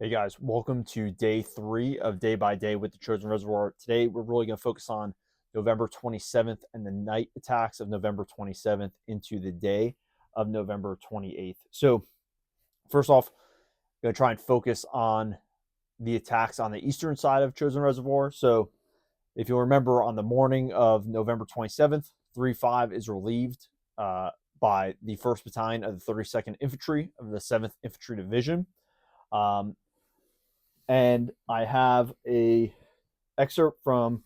Hey guys, welcome to day 3 of Day by Day with the Chosin Reservoir. Today we're really going to focus on November 27th and the night attacks of November 27th into the day of November 28th. So, first off, I'm going to try and focus on the attacks on the eastern side of Chosin Reservoir. So, if you'll remember, on the morning of November 27th, 3-5 is relieved by the 1st Battalion of the 32nd Infantry of the 7th Infantry Division. And I have a excerpt from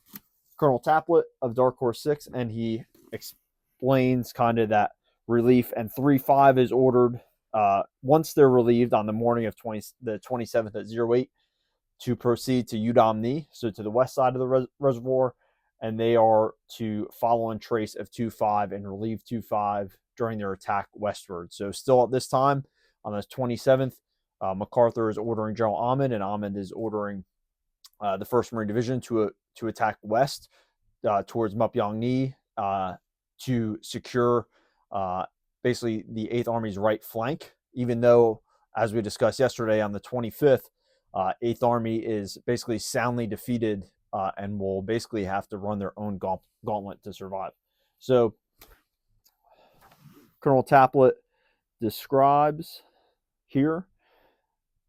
Colonel Taplett of Dark Horse 6, and he explains kind of that relief. And 3-5 is ordered once they're relieved on the morning of the 27th at 08 to proceed to Udom, so to the west side of the reservoir, and they are to follow and trace of 2-5 and relieve 2-5 during their attack westward. So still at this time, on the 27th, MacArthur is ordering General Ahmed, and Ahmed is ordering the 1st Marine Division to attack west towards Mupyong-Ni to secure basically the 8th Army's right flank, even though, as we discussed yesterday, on the 25th, 8th Army is basically soundly defeated and will basically have to run their own gauntlet to survive. So Colonel Taplett describes here: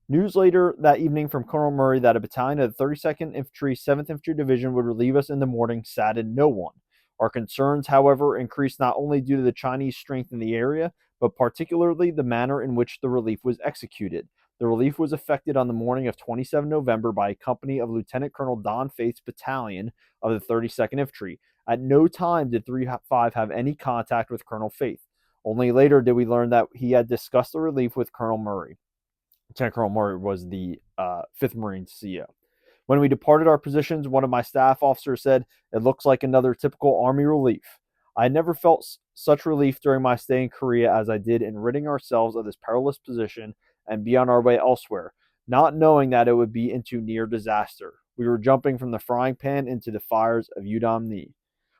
news later that evening from Colonel Murray that a battalion of the 32nd Infantry, 7th Infantry Division would relieve us in the morning saddened no one. Our concerns, however, increased not only due to the Chinese strength in the area, but particularly the manner in which the relief was executed. The relief was effected on the morning of 27 November by a company of Lieutenant Colonel Don Faith's battalion of the 32nd Infantry. At no time did 3-5 have any contact with Colonel Faith. Only later did we learn that he had discussed the relief with Colonel Murray. Lieutenant Colonel Murray was the 5th Marine CEO. When we departed our positions, one of my staff officers said, "It looks like another typical Army relief." I had never felt such relief during my stay in Korea as I did in ridding ourselves of this perilous position and be on our way elsewhere, not knowing that it would be into near disaster. We were jumping from the frying pan into the fires of Udom-Ni.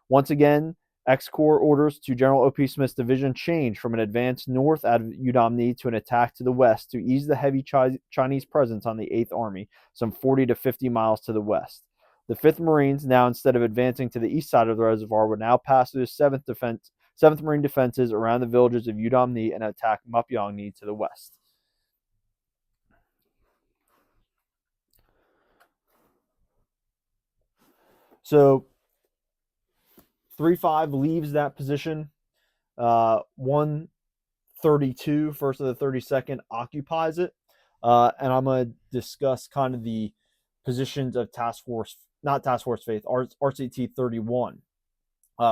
Once again, X-Corps orders to General O.P. Smith's division changed from an advance north out of Udom-Ni to an attack to the west to ease the heavy Chinese presence on the 8th Army, some 40 to 50 miles to the west. The 5th Marines, now instead of advancing to the east side of the reservoir, would now pass through the 7th Marine defenses around the villages of Udom-Ni and attack Mupyong-Ni to the west. So 3-5 leaves that position. 132, 1st of the 32nd, occupies it. And I'm going to discuss kind of the positions of not Task Force Faith, RCT 31.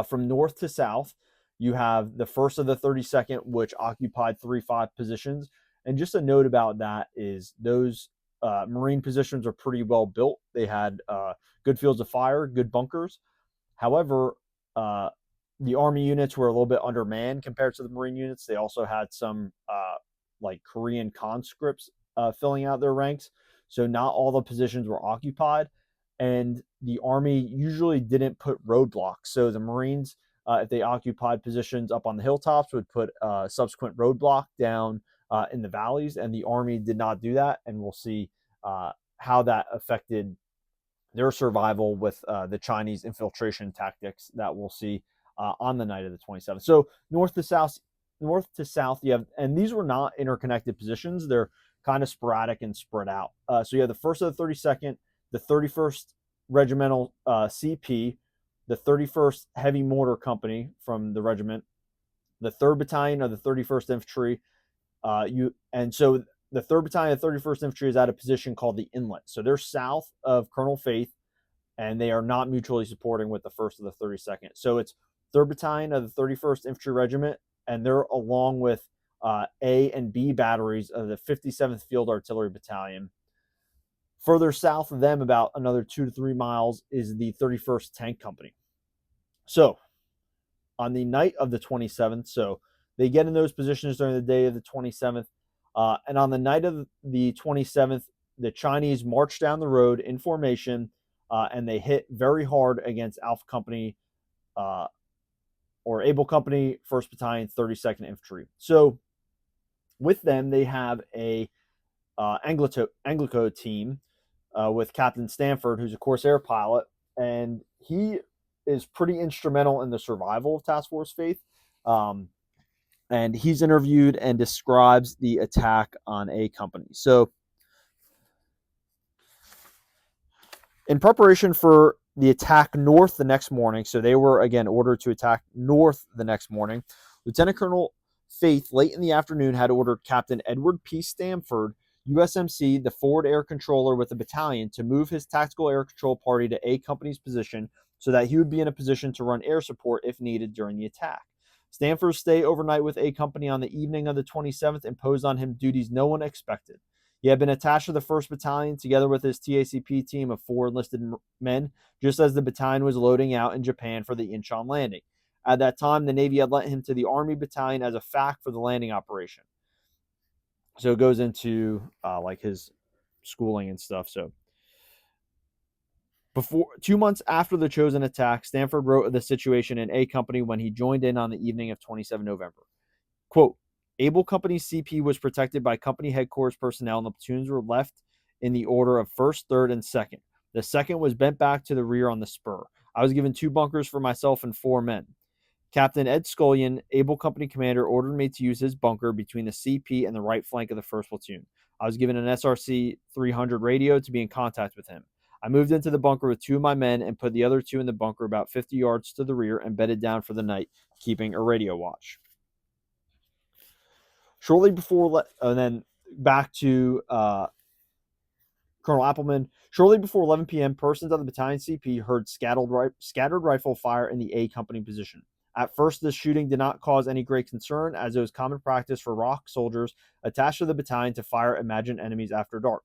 From north to south, you have the 1st of the 32nd, which occupied 3-5 positions. And just a note about that is those Marine positions are pretty well built. They had good fields of fire, good bunkers. However, the Army units were a little bit undermanned compared to the Marine units. They also had some like Korean conscripts filling out their ranks. So not all the positions were occupied. And the Army usually didn't put roadblocks. So the Marines, if they occupied positions up on the hilltops, would put a subsequent roadblock down in the valleys. And the Army did not do that. And we'll see how that affected their survival with the Chinese infiltration tactics that we'll see on the night of the 27th. So north to south, you have, and these were not interconnected positions. They're kind of sporadic and spread out. So you have the 1st of the 32nd, the 31st Regimental CP, the 31st Heavy Mortar Company from the regiment, the 3rd Battalion of the 31st Infantry. And so the 3rd Battalion of the 31st Infantry is at a position called the Inlet. So they're south of Colonel Faith, and they are not mutually supporting with the 1st of the 32nd. So it's 3rd Battalion of the 31st Infantry Regiment, and they're along with A and B batteries of the 57th Field Artillery Battalion. Further south of them, about another 2 to 3 miles, is the 31st Tank Company. So on the night of the 27th, so they get in those positions during the day of the 27th, and on the night of the 27th, the Chinese march down the road in formation, and they hit very hard against Alpha Company or Able Company, 1st Battalion, 32nd Infantry. So with them, they have a Anglico team with Captain Stanford, who's a Corsair pilot, and he is pretty instrumental in the survival of Task Force Faith. And he's interviewed and describes the attack on A Company. So, in preparation for the attack north the next morning, so they were again ordered to attack north the next morning, Lieutenant Colonel Faith late in the afternoon had ordered Captain Edward P. Stamford, USMC, the forward air controller with the battalion, to move his tactical air control party to A Company's position so that he would be in a position to run air support if needed during the attack. Stamford's stay overnight with A Company on the evening of the 27th imposed on him duties no one expected. He had been attached to the 1st Battalion together with his TACP team of 4 enlisted men, just as the battalion was loading out in Japan for the Incheon landing. At that time, the Navy had lent him to the Army Battalion as a FAC for the landing operation. So it goes into like his schooling and stuff. So before 2 months after the Chosin attack, Stanford wrote of the situation in A Company when he joined in on the evening of 27 November. Quote, Able Company's CP was protected by company headquarters personnel, and the platoons were left in the order of 1st, 3rd, and 2nd. The 2nd was bent back to the rear on the spur. I was given 2 bunkers for myself and 4 men. Captain Ed Scullion, Able Company commander, ordered me to use his bunker between the CP and the right flank of the 1st platoon. I was given an SRC 300 radio to be in contact with him. I moved into the bunker with 2 of my men and put the other 2 in the bunker about 50 yards to the rear and bedded down for the night, keeping a radio watch. Shortly before, and then back to Colonel Appleman. Shortly before 11 p.m., persons of the battalion CP heard scattered rifle fire in the A Company position. At first, this shooting did not cause any great concern, as it was common practice for ROC soldiers attached to the battalion to fire imagined enemies after dark.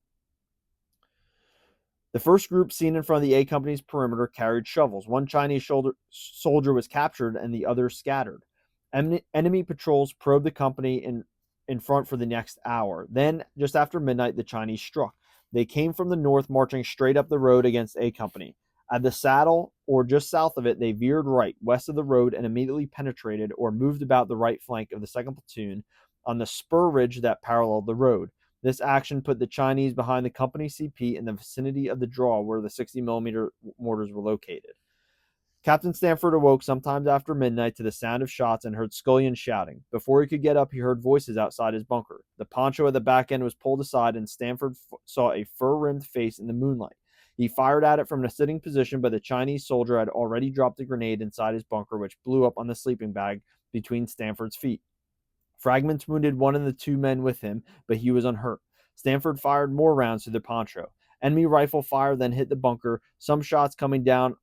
The first group seen in front of the A Company's perimeter carried shovels. One Chinese soldier was captured and the others scattered. Enemy patrols probed the company in front for the next hour. Then, just after midnight, the Chinese struck. They came from the north, marching straight up the road against A Company. At the saddle, or just south of it, they veered right, west of the road, and immediately penetrated or moved about the right flank of the 2nd Platoon on the spur ridge that paralleled the road. This action put the Chinese behind the company CP in the vicinity of the draw where the 60mm mortars were located. Captain Stanford awoke sometimes after midnight to the sound of shots and heard Scullion shouting. Before he could get up, he heard voices outside his bunker. The poncho at the back end was pulled aside, and Stanford saw a fur-rimmed face in the moonlight. He fired at it from a sitting position, but the Chinese soldier had already dropped a grenade inside his bunker, which blew up on the sleeping bag between Stanford's feet. Fragments wounded one of the 2 men with him, but he was unhurt. Stanford fired more rounds to the poncho. Enemy rifle fire then hit the bunker, some shots coming down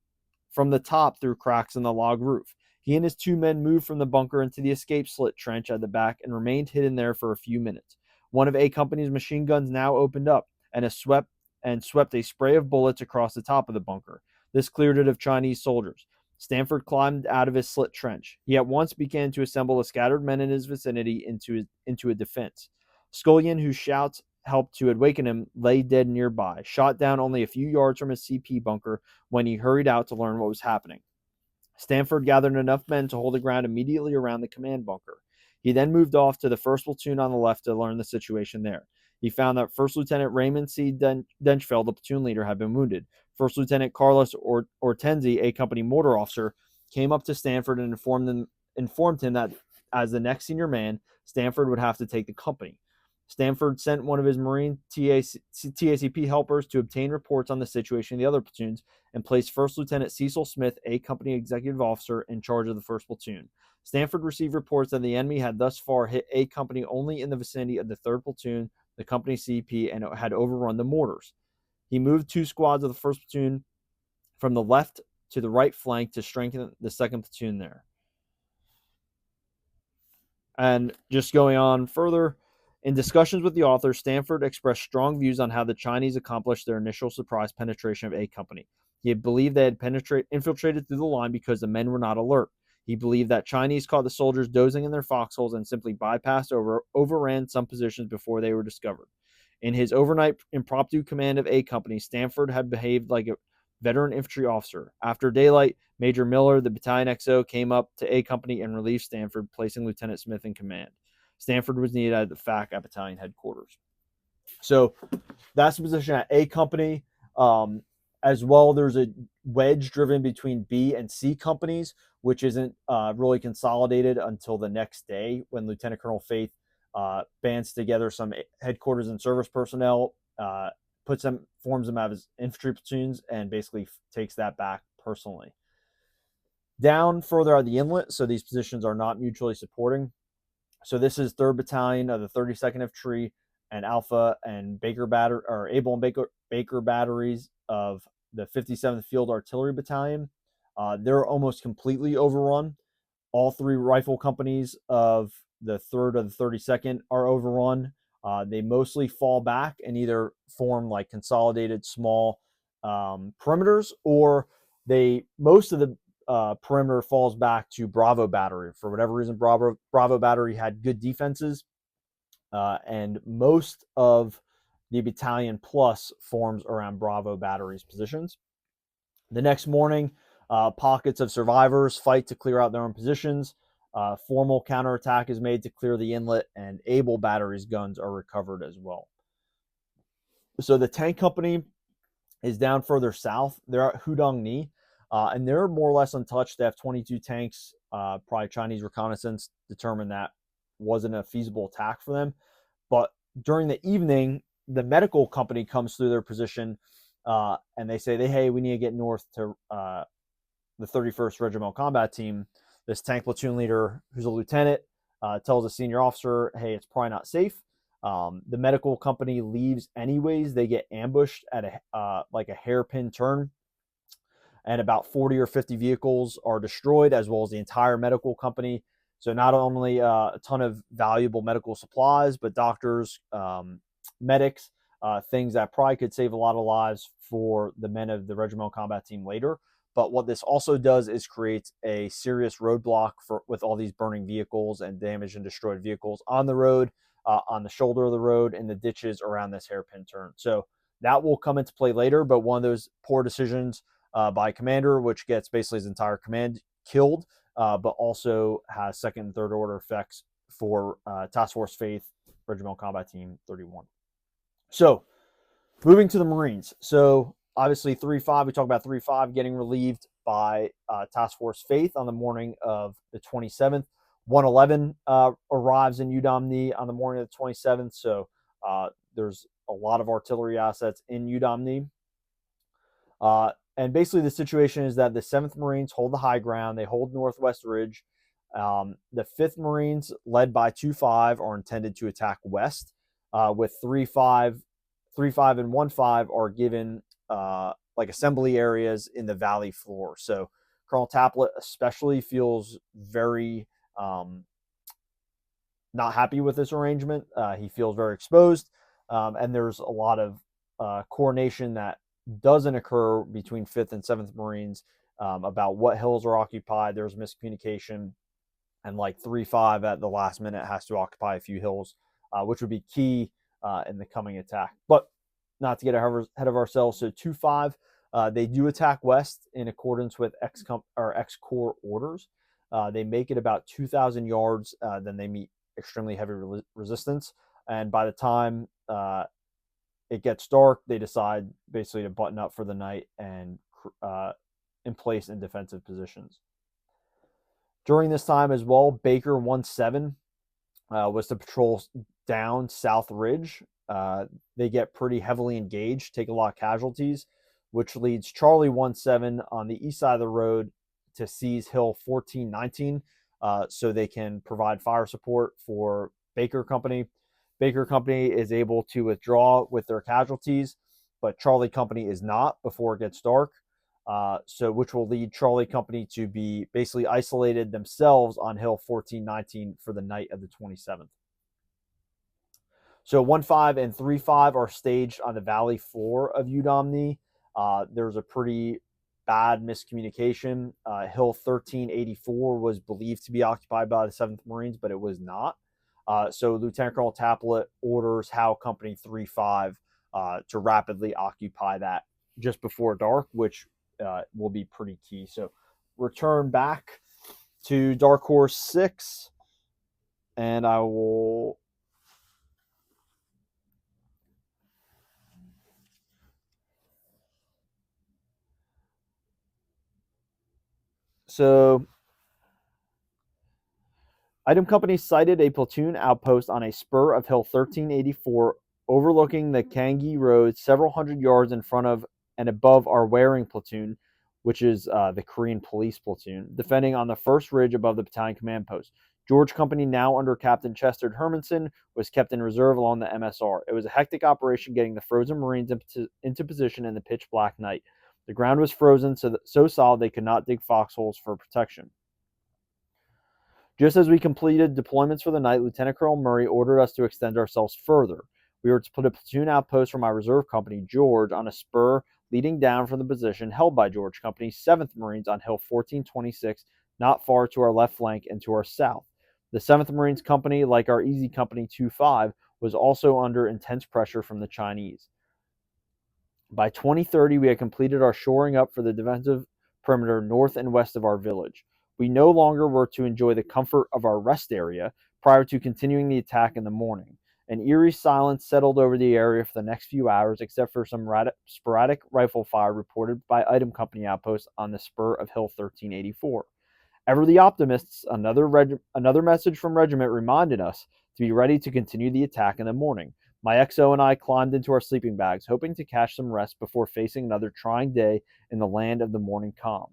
from the top through cracks in the log roof. He and his 2 men moved from the bunker into the escape slit trench at the back and remained hidden there for a few minutes. One of A Company's machine guns now opened up and swept a spray of bullets across the top of the bunker. This cleared it of Chinese soldiers. Stanford climbed out of his slit trench. He at once began to assemble the scattered men in his vicinity into a defense. Scullion, whose shouts helped to awaken him, lay dead nearby, shot down only a few yards from his CP bunker when he hurried out to learn what was happening. Stanford gathered enough men to hold the ground immediately around the command bunker. He then moved off to the 1st Platoon on the left to learn the situation there. He found that 1st Lieutenant Raymond C. Denchfeld, the platoon leader, had been wounded. 1st Lieutenant Carlos Ortenzi, A Company mortar officer, came up to Stanford and informed him that as the next senior man, Stanford would have to take the company. Stanford sent one of his Marine TACP helpers to obtain reports on the situation in the other platoons and placed 1st Lieutenant Cecil Smith, A Company executive officer, in charge of the 1st Platoon. Stanford received reports that the enemy had thus far hit A Company only in the vicinity of the 3rd Platoon, the company CP, and had overrun the mortars. He moved 2 squads of the 1st Platoon from the left to the right flank to strengthen the 2nd Platoon there. And just going on further, in discussions with the author, Stanford expressed strong views on how the Chinese accomplished their initial surprise penetration of A Company. He believed they had infiltrated through the line because the men were not alert. He believed that Chinese caught the soldiers dozing in their foxholes and simply bypassed or overran some positions before they were discovered. In his overnight impromptu command of A Company, Stanford had behaved like a veteran infantry officer. After daylight, Major Miller, the battalion XO, came up to A Company and relieved Stanford, placing Lieutenant Smith in command. Stanford was needed at the FAC at battalion headquarters. So that's the position at A company. As well, there's a wedge driven between B and C companies, which isn't really consolidated until the next day when Lieutenant Colonel Faith bands together some headquarters and service personnel, forms them as infantry platoons, and basically takes that back personally. Down further at the inlet, so these positions are not mutually supporting. So this is 3rd Battalion of the 32nd Infantry and Alpha and Baker Able and Baker batteries of the 57th Field Artillery Battalion. They're almost completely overrun. All 3 rifle companies of the 3rd of the 32nd are overrun. They mostly fall back and either form like consolidated small perimeters, or most of the perimeter falls back to Bravo Battery. For whatever reason, Bravo Battery had good defenses, and most of the battalion plus forms around Bravo Battery's positions. The next morning, pockets of survivors fight to clear out their own positions. Formal counterattack is made to clear the inlet, and Able Battery's guns are recovered as well. So the tank company is down further south. They're at Hudong Ni, and they're more or less untouched. They have 22 tanks. Probably Chinese reconnaissance determined that wasn't a feasible attack for them. But during the evening, the medical company comes through their position, and they say, hey, we need to get north to the 31st Regimental Combat Team. This tank platoon leader, who's a lieutenant, tells a senior officer, hey, it's probably not safe. The medical company leaves anyways. They get ambushed at a hairpin turn, and about 40 or 50 vehicles are destroyed, as well as the entire medical company. So not only a ton of valuable medical supplies, but doctors, medics, things that probably could save a lot of lives for the men of the Regimental Combat Team later. But what this also does is create a serious roadblock with all these burning vehicles and damaged and destroyed vehicles on the road, on the shoulder of the road, in the ditches around this hairpin turn. So that will come into play later, but one of those poor decisions by commander, which gets basically his entire command killed, but also has second and third order effects for Task Force Faith, Regimental Combat Team 31. So moving to the Marines. So obviously 3-5, we talked about 3-5 getting relieved by Task Force Faith on the morning of the 27th. 111 arrives in Udom Ni on the morning of the 27th. So there's a lot of artillery assets in Udom Ni. And basically the situation is that the 7th Marines hold the high ground. They hold Northwest Ridge. The 5th Marines, led by 2-5, are intended to attack west, with 3-5 and 1-5 are given like assembly areas in the valley floor. So Colonel Taplett especially feels very not happy with this arrangement. He feels very exposed, and there's a lot of coordination that doesn't occur between 5th and 7th Marines about what hills are occupied. There's miscommunication, and like 3-5 at the last minute has to occupy a few hills, which would be key in the coming attack. But not to get ahead of ourselves, so 2-5, they do attack west in accordance with X-Corps orders. They make it about 2,000 yards, then they meet extremely heavy resistance, and by the time it gets dark, they decide basically to button up for the night and in place in defensive positions. During this time as well, Baker 1-7 was to patrol down South Ridge. They get pretty heavily engaged, take a lot of casualties, which leads Charlie 1-7 on the east side of the road to seize Hill 14-19, so they can provide fire support for Baker Company. Baker Company is able to withdraw with their casualties, but Charlie Company is not before it gets dark, which will lead Charlie Company to be basically isolated themselves on Hill 14-19 for the night of the 27th. So 1-5 and 3-5 are staged on the valley floor of Udom Ni. There's a pretty bad miscommunication. Hill 1384 was believed to be occupied by the 7th Marines, but it was not. So Lieutenant Colonel Taplett orders Howe Company 3-5 to rapidly occupy that just before dark, which will be pretty key. So return back to Dark Horse 6, and I will So Item Company sighted a platoon outpost on a spur of Hill 1384 overlooking the Kangi Road several hundred yards in front of and above our Waring platoon, which is the Korean police platoon, defending on the first ridge above the battalion command post. George Company, now under Captain Chester Hermanson, was kept in reserve along the MSR. It was a hectic operation getting the frozen Marines into position in the pitch black night. The ground was frozen so solid they could not dig foxholes for protection. Just as we completed deployments for the night, Lieutenant Colonel Murray ordered us to extend ourselves further. We were to put a platoon outpost from my reserve company, George, on a spur leading down from the position held by George Company's 7th Marines on Hill 1426, not far to our left flank and to our south. The 7th Marines Company, like our Easy Company 2-5, was also under intense pressure from the Chinese. By 2030, we had completed our shoring up for the defensive perimeter north and west of our village. We no longer were to enjoy the comfort of our rest area prior to continuing the attack in the morning. An eerie silence settled over the area for the next few hours, except for some sporadic rifle fire reported by Item Company outposts on the spur of Hill 1384. Ever the optimists, another message from regiment reminded us to be ready to continue the attack in the morning. My XO and I climbed into our sleeping bags, hoping to catch some rest before facing another trying day in the land of the morning calm.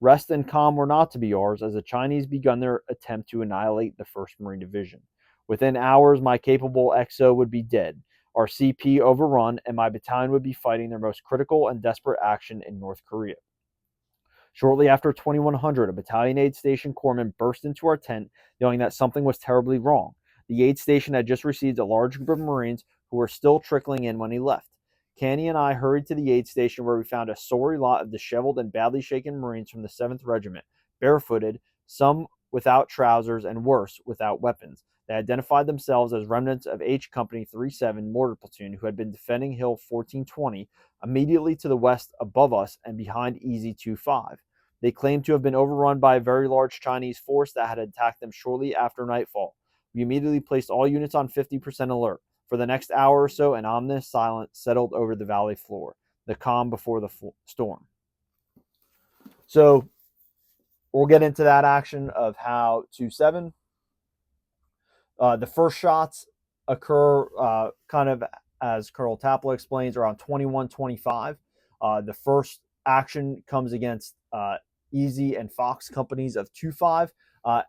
Rest and calm were not to be ours, as the Chinese begun their attempt to annihilate the 1st Marine Division. Within hours, my capable XO would be dead, our CP overrun, and my battalion would be fighting their most critical and desperate action in North Korea. Shortly after 2100, a battalion aid station corpsman burst into our tent, yelling that something was terribly wrong. The aid station had just received a large group of Marines who were still trickling in when he left. Canny and I hurried to the aid station, where we found a sorry lot of disheveled and badly shaken Marines from the 7th Regiment, barefooted, some without trousers, and worse, without weapons. They identified themselves as remnants of H Company 37 Mortar Platoon, who had been defending Hill 1420, immediately to the west above us and behind Easy 25. They claimed to have been overrun by a very large Chinese force that had attacked them shortly after nightfall. We immediately placed all units on 50% alert. For the next hour or so, an ominous silence settled over the valley floor, the calm before the storm. So we'll get into that action of how 2-7. The first shots occur kind of as Colonel Tapla explains around 21:25. The first action comes against Easy and Fox companies of 2-5,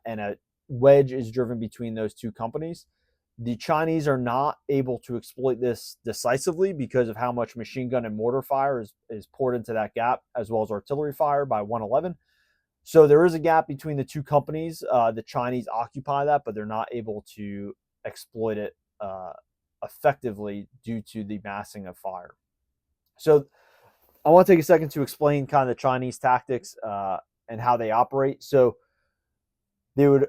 and a wedge is driven between those two companies. The Chinese are not able to exploit this decisively because of how much machine gun and mortar fire is poured into that gap, as well as artillery fire by 111. So there is a gap between the two companies. The Chinese occupy that, but they're not able to exploit it effectively due to the massing of fire. So I want to take a second to explain kind of the Chinese tactics and how they operate. So they would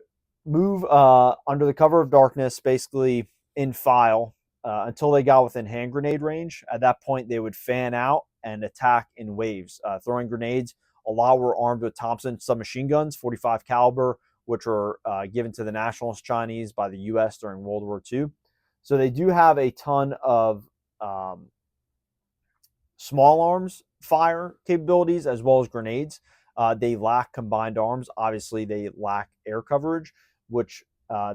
move under the cover of darkness, basically in file, until they got within hand grenade range. At that point, they would fan out and attack in waves, throwing grenades. A lot were armed with Thompson submachine guns, 45 caliber, which were given to the nationalist Chinese by the U.S. during World War II. So they do have a ton of small arms fire capabilities as well as grenades. They lack combined arms. Obviously, they lack air coverage, which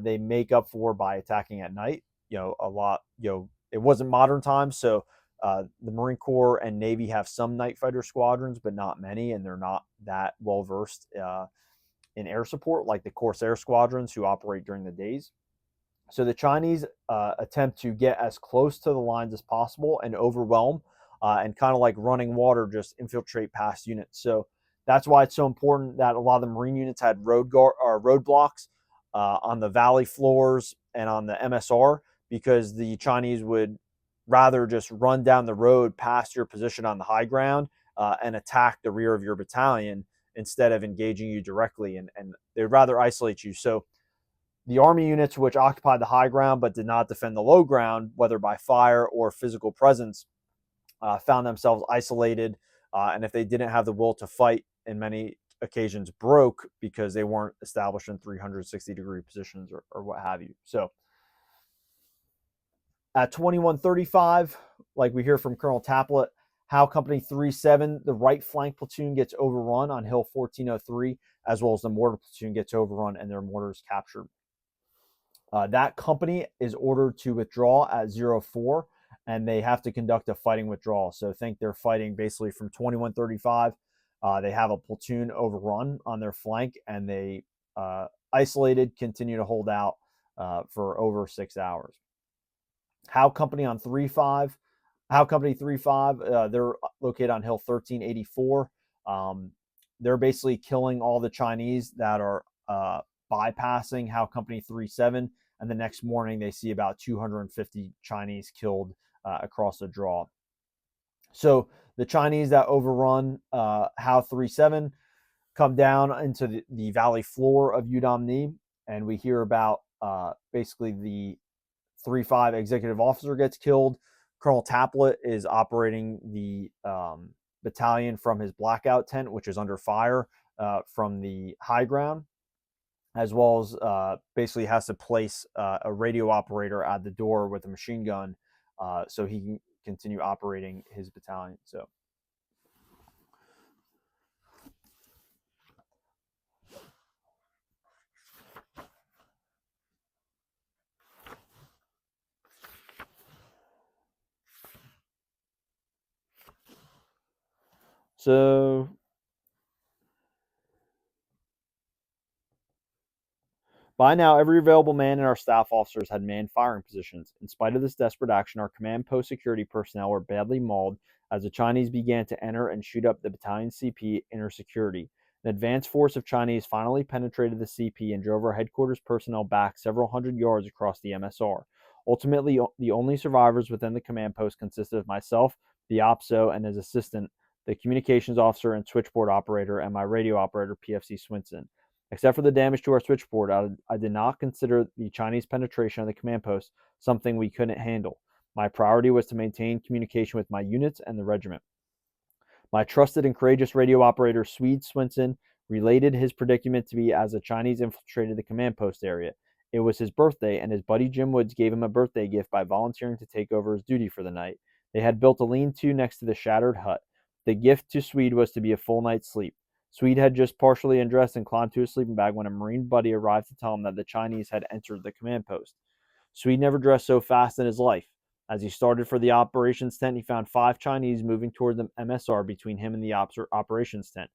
they make up for by attacking at night. A lot. It wasn't modern times, so the Marine Corps and Navy have some night fighter squadrons, but not many, and they're not that well versed in air support like the Corsair squadrons who operate during the days. So the Chinese attempt to get as close to the lines as possible and overwhelm, and kind of like running water, just infiltrate past units. So that's why it's so important that a lot of the Marine units had roadblocks on the valley floors and on the MSR, because the Chinese would rather just run down the road past your position on the high ground and attack the rear of your battalion instead of engaging you directly, and they'd rather isolate you. So the Army units which occupied the high ground but did not defend the low ground, whether by fire or physical presence, found themselves isolated, and if they didn't have the will to fight, in many occasions broke because they weren't established in 360-degree positions or what have you. So at 21:35, like we hear from Colonel Taplet, How Company 37, the right flank platoon, gets overrun on Hill 1403, as well as the mortar platoon gets overrun and their mortars captured. That company is ordered to withdraw at 04, and they have to conduct a fighting withdrawal. So think they're fighting basically from 2135. They have a platoon overrun on their flank, and they isolated, continue to hold out for over 6 hours. How Company on 35, How Company 35, they're located on Hill 1384. They're basically killing all the Chinese that are bypassing How Company 37, and the next morning they see about 250 Chinese killed across the draw. So the Chinese that overrun How 37 come down into the valley floor of Udamni, and we hear about basically the 3-5 executive officer gets killed. Colonel Taplett is operating the battalion from his blackout tent, which is under fire from the high ground, as well as basically has to place a radio operator at the door with a machine gun so he can continue operating his battalion. So by now, every available man and our staff officers had manned firing positions. In spite of this desperate action, our command post security personnel were badly mauled as the Chinese began to enter and shoot up the battalion CP inner security. An advance force of Chinese finally penetrated the CP and drove our headquarters personnel back several hundred yards across the MSR. Ultimately, the only survivors within the command post consisted of myself, the OPSO, and his assistant, the communications officer and switchboard operator, and my radio operator, PFC Swinson. Except for the damage to our switchboard, I did not consider the Chinese penetration of the command post something we couldn't handle. My priority was to maintain communication with my units and the regiment. My trusted and courageous radio operator, Swede Swinson, related his predicament to me as the Chinese infiltrated the command post area. It was his birthday, and his buddy Jim Woods gave him a birthday gift by volunteering to take over his duty for the night. They had built a lean-to next to the shattered hut. The gift to Swede was to be a full night's sleep. Swede had just partially undressed and climbed to his sleeping bag when a Marine buddy arrived to tell him that the Chinese had entered the command post. Swede never dressed so fast in his life. As he started for the operations tent, he found 5 Chinese moving toward the MSR between him and the operations tent.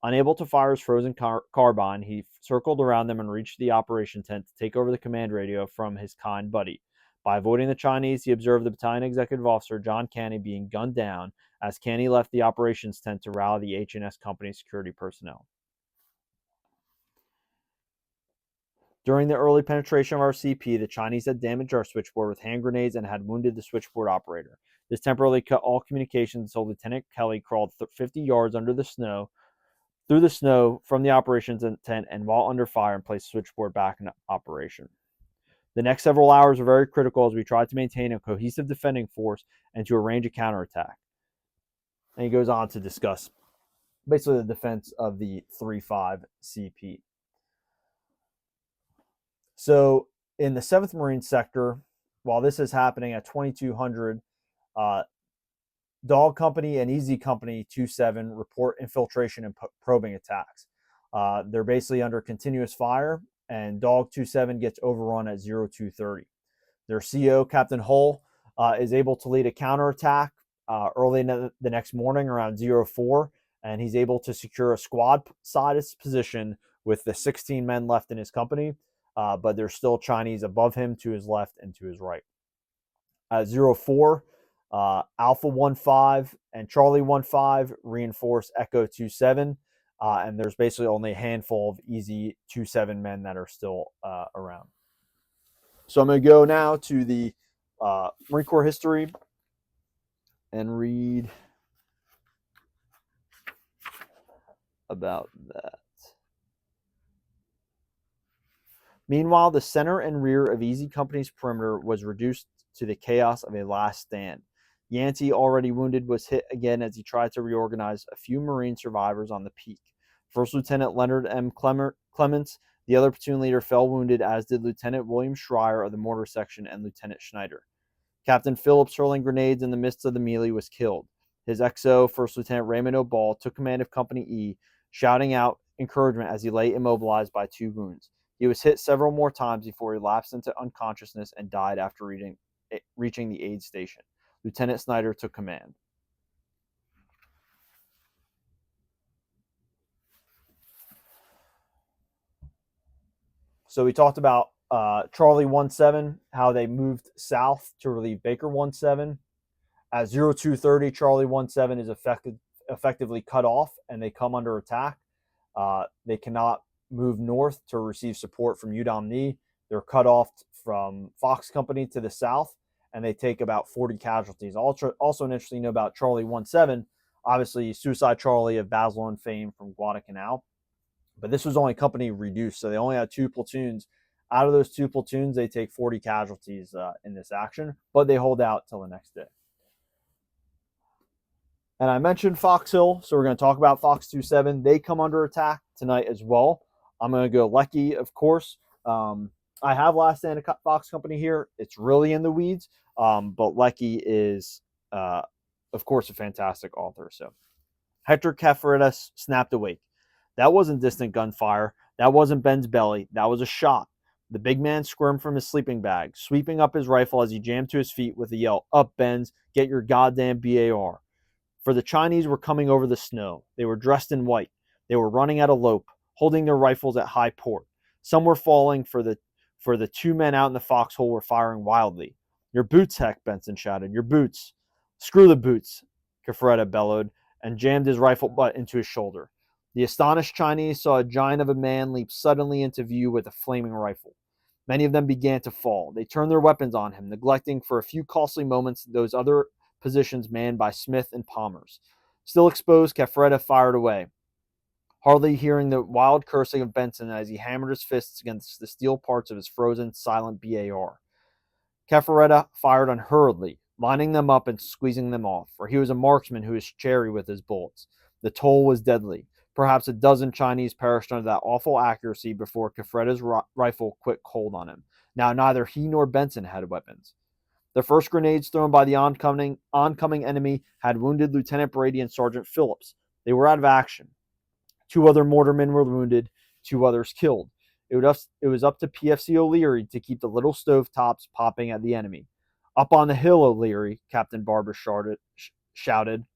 Unable to fire his frozen carbine, he circled around them and reached the operation tent to take over the command radio from his kind buddy. By avoiding the Chinese, he observed the battalion executive officer, John Canny, being gunned down as Canny left the operations tent to rally the H&S Company security personnel. During the early penetration of our CP, the Chinese had damaged our switchboard with hand grenades and had wounded the switchboard operator. This temporarily cut all communications until Lieutenant Kelly crawled 50 yards through the snow from the operations tent, and while under fire, and placed the switchboard back in operation. The next several hours were very critical as we tried to maintain a cohesive defending force and to arrange a counterattack. And he goes on to discuss basically the defense of the 3-5 CP. So in the 7th Marine Sector, while this is happening at 2200, Dog Company and Easy Company 27 report infiltration and probing attacks. They're basically under continuous fire, and Dog 27 gets overrun at 0230. Their CO, Captain Hull, is able to lead a counterattack early the next morning around 04, and he's able to secure a squad-sized position with the 16 men left in his company, but there's still Chinese above him, to his left and to his right. At 04, Alpha 15 and Charlie 15 reinforce Echo 27, and there's basically only a handful of Easy 27 men that are still around. So I'm going to go now to the Marine Corps history and read about that. Meanwhile, the center and rear of Easy Company's perimeter was reduced to the chaos of a last stand. Yancey, already wounded, was hit again as he tried to reorganize a few Marine survivors on the peak. First Lieutenant Leonard M. Clements, the other platoon leader, fell wounded, as did Lieutenant William Schreier of the mortar section and Lieutenant Schneider. Captain Phillips, hurling grenades in the midst of the melee, was killed. His XO, First Lieutenant Raymond O'Ball, took command of Company E, shouting out encouragement as he lay immobilized by 2 wounds. He was hit several more times before he lapsed into unconsciousness and died after reaching the aid station. Lieutenant Snyder took command. So we talked about Charlie 17, how they moved south to relieve Baker 17. At 0230, Charlie 17 is effectively cut off and they come under attack. They cannot move north to receive support from Udom-Ni. They're cut off from Fox Company to the south, and they take about 40 casualties. Also interesting to know about Charlie 17, obviously Suicide Charlie of Bazelon fame from Guadalcanal. But this was only company reduced, so they only had 2 platoons. Out of those 2 platoons, they take 40 casualties in this action, but they hold out till the next day. And I mentioned Fox Hill, so we're going to talk about Fox 27. They come under attack tonight as well. I'm going to go Leckie, of course. I have Last Stand of Fox Company here. It's really in the weeds, but Leckie is, of course, a fantastic author. So Hector Caffaretta snapped awake. That wasn't distant gunfire. That wasn't Ben's belly. That was a shot. The big man squirmed from his sleeping bag, sweeping up his rifle as he jammed to his feet with a yell, "Up, Benz, get your goddamn BAR." For the Chinese were coming over the snow. They were dressed in white. They were running at a lope, holding their rifles at high port. Some were falling, for the 2 men out in the foxhole were firing wildly. "Your boots, Heck," Benson shouted. "Your boots." "Screw the boots," Caffaretta bellowed, and jammed his rifle butt into his shoulder. The astonished Chinese saw a giant of a man leap suddenly into view with a flaming rifle. Many of them began to fall. They turned their weapons on him, neglecting for a few costly moments those other positions manned by Smith and Palmers. Still exposed, Caffaretta fired away, hardly hearing the wild cursing of Benson as he hammered his fists against the steel parts of his frozen, silent BAR. Caffaretta fired unhurriedly, lining them up and squeezing them off, for he was a marksman who was chary with his bullets. The toll was deadly. Perhaps a dozen Chinese perished under that awful accuracy before Caffaretta's rifle quit cold on him. Now neither he nor Benson had weapons. The first grenades thrown by the oncoming enemy had wounded Lieutenant Brady and Sergeant Phillips. They were out of action. 2 other mortarmen were wounded, 2 others killed. It was up to PFC O'Leary to keep the little stovetops popping at the enemy. "Up on the hill, O'Leary," Captain Barber shouted.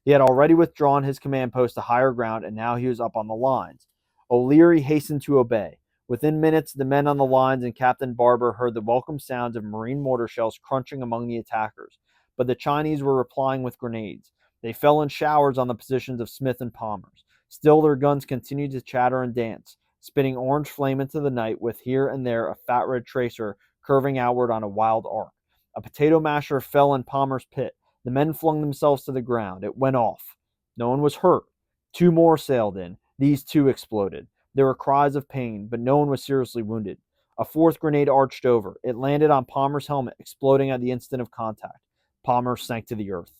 He had already withdrawn his command post to higher ground, and now he was up on the lines. O'Leary hastened to obey. Within minutes, the men on the lines and Captain Barber heard the welcome sounds of Marine mortar shells crunching among the attackers. But the Chinese were replying with grenades. They fell in showers on the positions of Smith and Palmers. Still, their guns continued to chatter and dance, spitting orange flame into the night, with here and there a fat red tracer curving outward on a wild arc. A potato masher fell in Palmer's pit. The men flung themselves to the ground. It went off. No one was hurt. 2 more sailed in. These too exploded. There were cries of pain, but no one was seriously wounded. A 4th grenade arched over. It landed on Palmer's helmet, exploding at the instant of contact. Palmer sank to the earth.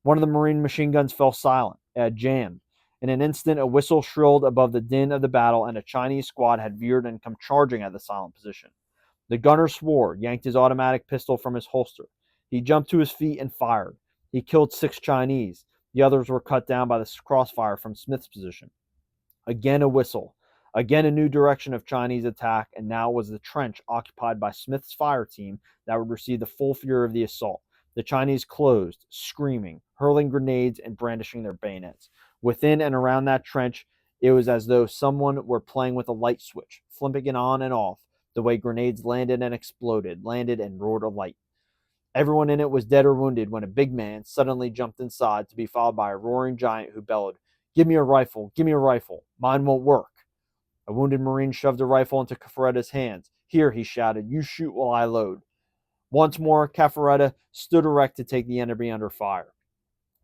One of the Marine machine guns fell silent. It had jammed. In an instant, a whistle shrilled above the din of the battle, and a Chinese squad had veered and come charging at the silent position. The gunner swore, yanked his automatic pistol from his holster. He jumped to his feet and fired. He killed 6 Chinese. The others were cut down by the crossfire from Smith's position. Again a whistle. Again a new direction of Chinese attack, and now it was the trench occupied by Smith's fire team that would receive the full fury of the assault. The Chinese closed, screaming, hurling grenades and brandishing their bayonets. Within and around that trench, it was as though someone were playing with a light switch, flipping it on and off, the way grenades landed and exploded, landed and roared a light. Everyone in it was dead or wounded when a big man suddenly jumped inside, to be followed by a roaring giant who bellowed, "Give me a rifle, give me a rifle. Mine won't work." A wounded Marine shoved a rifle into Caffaretta's hands. "Here," he shouted, "you shoot while I load." Once more, Caffaretta stood erect to take the enemy under fire.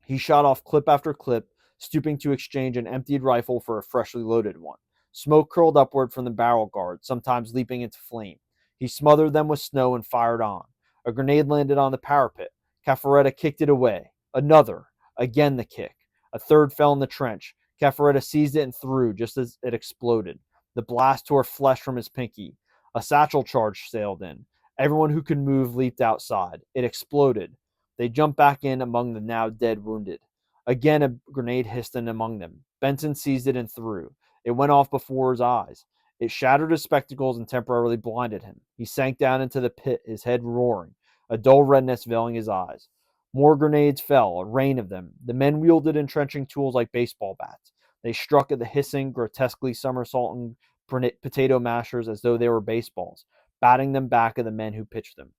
He shot off clip after clip, stooping to exchange an emptied rifle for a freshly loaded one. Smoke curled upward from the barrel guard, sometimes leaping into flame. He smothered them with snow and fired on. A grenade landed on the parapet. Caffaretta kicked it away. Another. Again the kick. A third fell in the trench. Caffaretta seized it and threw just as it exploded. The blast tore flesh from his pinky. A satchel charge sailed in. Everyone who could move leaped outside. It exploded. They jumped back in among the now dead wounded. Again, a grenade hissed in among them. Benson seized it and threw. It went off before his eyes. It shattered his spectacles and temporarily blinded him. He sank down into the pit, his head roaring, a dull redness veiling his eyes. More grenades fell, a rain of them. The men wielded entrenching tools like baseball bats. They struck at the hissing, grotesquely somersaulting potato mashers as though they were baseballs, batting them back at the men who pitched them.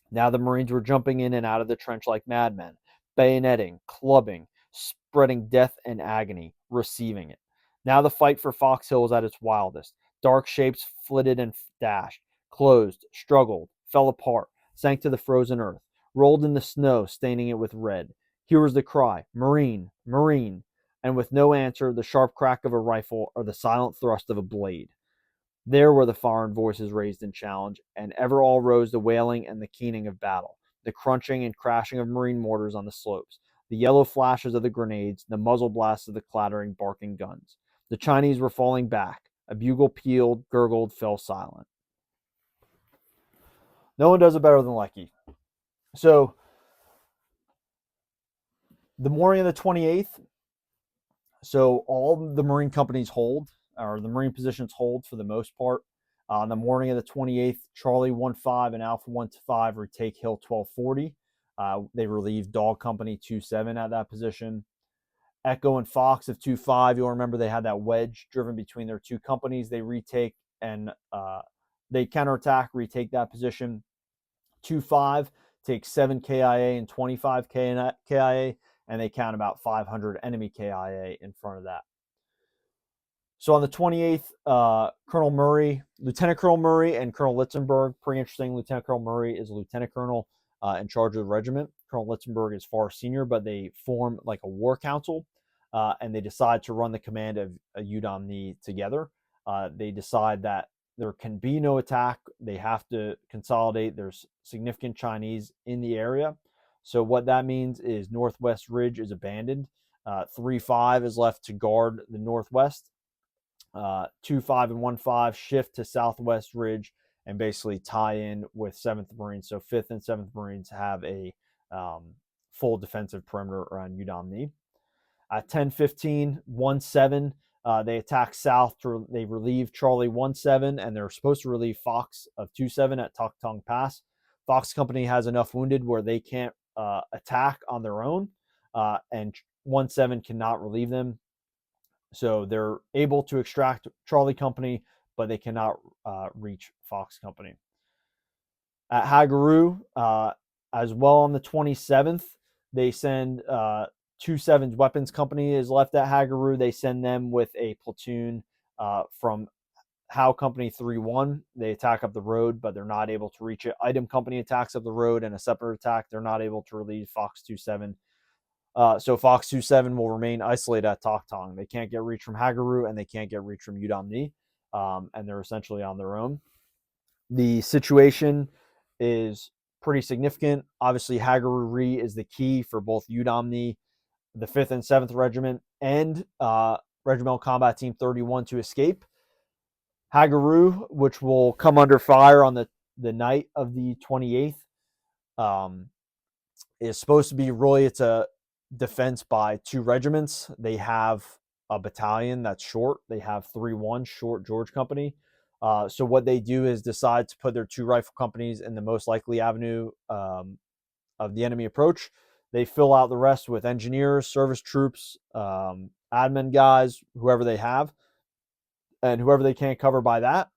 Now the Marines were jumping in and out of the trench like madmen, bayoneting, clubbing, spreading death and agony, receiving it. Now the fight for Fox Hill was at its wildest. Dark shapes flitted and dashed, closed, struggled, fell apart, sank to the frozen earth, rolled in the snow, staining it with red. Here was the cry, Marine, Marine, and with no answer, the sharp crack of a rifle or the silent thrust of a blade. There were the foreign voices raised in challenge, and ever all rose the wailing and the keening of battle, the crunching and crashing of Marine mortars on the slopes, the yellow flashes of the grenades, the muzzle blasts of the clattering, barking guns. The Chinese were falling back. A bugle pealed, gurgled, fell silent. No one does it better than Lecky. So, the morning of the 28th, so all the Marine companies hold, or the Marine positions hold for the most part. On the morning of the 28th, Charlie 1-5 and Alpha 1-5 retake Hill 1240. They relieved Dog Company 2-7 at that position. Echo and Fox of 2-5, you'll remember they had that wedge driven between their two companies. They retake and they counterattack, retake that position. 2-5 takes 7 KIA and 25 KIA, and they count about 500 enemy KIA in front of that. So on the 28th, Lieutenant Colonel Murray and Colonel Litzenberg, pretty interesting. Lieutenant Colonel Murray is a lieutenant colonel in charge of the regiment. Colonel Litzenberg is far senior, but they form like a war council, and they decide to run the command of Udom together. They decide that there can be no attack. They have to consolidate. There's significant Chinese in the area. So what that means is Northwest Ridge is abandoned. 3-5 is left to guard the Northwest. 2-5 and 1-5 shift to Southwest Ridge and basically tie in with 7th Marines. So 5th and 7th Marines have a full defensive perimeter around Udom. At 10:15, 1-7, they attack south. They relieve Charlie 1-7, and they're supposed to relieve Fox of 2-7 at Tok Tong Pass. Fox Company has enough wounded where they can't attack on their own, and 1-7 cannot relieve them. So they're able to extract Charlie Company, but they cannot reach Fox Company. At Hagaru, as well on the 27th, they send 2-7's Weapons Company is left at Hagaru. They send them with a platoon from Howe Company 3-1. They attack up the road, but they're not able to reach it. Item Company attacks up the road and a separate attack. They're not able to relieve Fox 2-7. So Fox 2-7 will remain isolated at Tok Tong. They can't get reach from Hagaru, and they can't get reach from Udom, and they're essentially on their own. The situation is pretty significant. Obviously, Hagaru-ri is the key for both Udom, the 5th and 7th Regiment, and Regimental Combat Team 31 to escape. Hagaru, which will come under fire on the night of the 28th, is supposed to be really, it's a defense by 2 regiments. They have a battalion that's short. They have 3-1 short George Company. So what they do is decide to put their 2 rifle companies in the most likely avenue of the enemy approach. They fill out the rest with engineers, service troops, admin guys, whoever they have. And whoever they can't cover by that,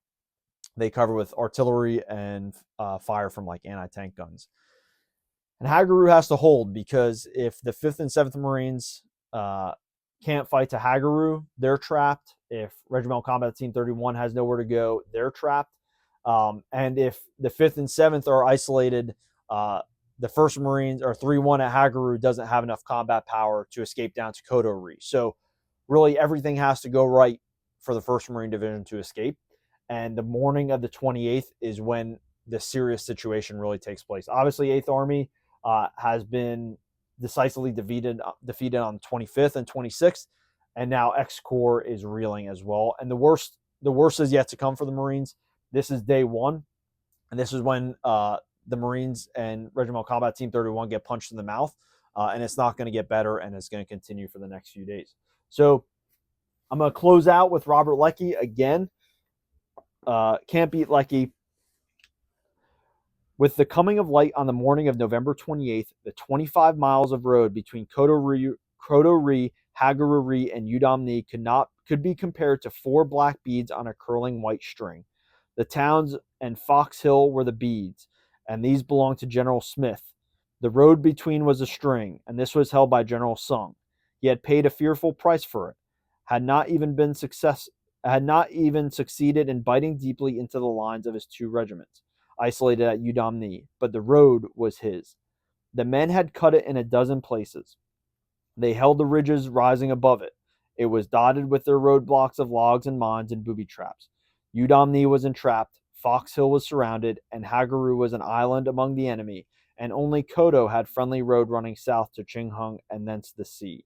they cover with artillery and fire from like anti-tank guns. And Hagaru has to hold, because if the 5th and 7th Marines can't fight to Hagaru, they're trapped. If Regimental Combat Team 31 has nowhere to go, they're trapped. And if the 5th and 7th are isolated, the 1st Marines or 3-1 at Hagaru doesn't have enough combat power to escape down to Koto-ri. So really everything has to go right for the 1st Marine Division to escape. And the morning of the 28th is when the serious situation really takes place. Obviously, 8th Army has been decisively defeated on the 25th and 26th, and now X-Corps is reeling as well. And the worst is yet to come for the Marines. This is day 1, and this is when the Marines and Regimental Combat Team 31 get punched in the mouth, and it's not going to get better, and it's going to continue for the next few days. So I'm going to close out with Robert Leckie again. Can't beat Leckie. With the coming of light on the morning of November 28th, the 25 miles of road between Kotori, Hagaruri, and Udamni could be compared to 4 black beads on a curling white string. The towns and Fox Hill were the beads, and these belonged to General Smith. The road between was a string, and this was held by General Sung. He had paid a fearful price for it, had not even succeeded in biting deeply into the lines of his 2 regiments, isolated at Udamni, but the road was his. The men had cut it in a dozen places. They held the ridges rising above it. It was dotted with their roadblocks of logs and mines and booby traps. Udamni was entrapped, Fox Hill was surrounded, and Hagaru was an island among the enemy, and only Koto had friendly road running south to Chinghung and thence the sea.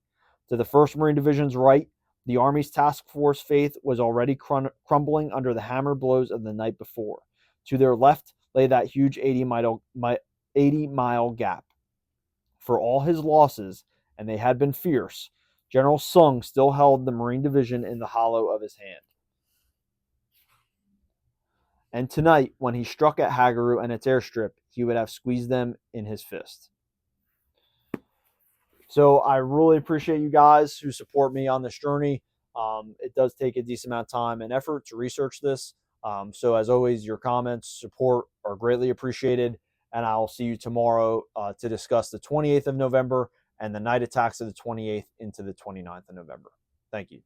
To the 1st Marine Division's right, the Army's task force faith was already crumbling under the hammer blows of the night before. To their left lay that huge 80-mile gap. For all his losses, and they had been fierce, General Sung still held the Marine Division in the hollow of his hand. And tonight, when he struck at Hagaru and its airstrip, he would have squeezed them in his fist. So I really appreciate you guys who support me on this journey. It does take a decent amount of time and effort to research this. So as always, your comments, support are greatly appreciated. And I'll see you tomorrow to discuss the 28th of November and the night attacks of the 28th into the 29th of November. Thank you.